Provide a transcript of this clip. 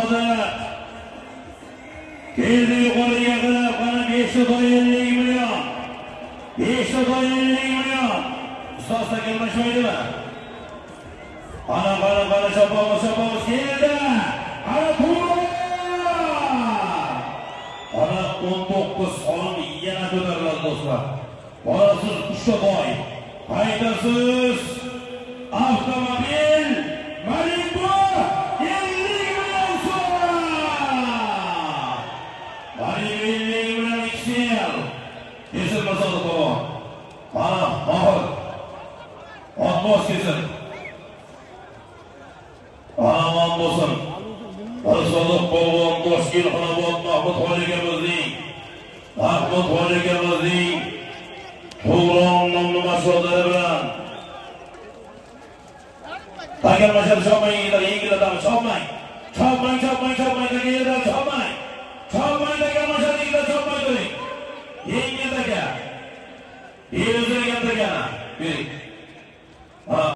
Saodat. Keldi yuqoriga qilib, qana 550 million. 550 million. Ustoz takliflashmaydimi? Qana chopamiz keldi. Qana pul. Qana 19 so'm yana ko'tariladi do'stlar. Borasiz Uchtaboy. Haydasiz avtomobil Malibu 50 million so'm. Malibu 50 million XL. Kesin masada qo'ying. Mana mohir. Otmos kesin. Aman bo'lsin. Sodiq polvon Toshkent xonobod Mahmud Xoliqamizning To'g'ron nomli mashg'ulotlari bilan takliflashib chopmang, yengillatamiz, chopmang, takliflashib chopmang turing. Yengil taka. Bering.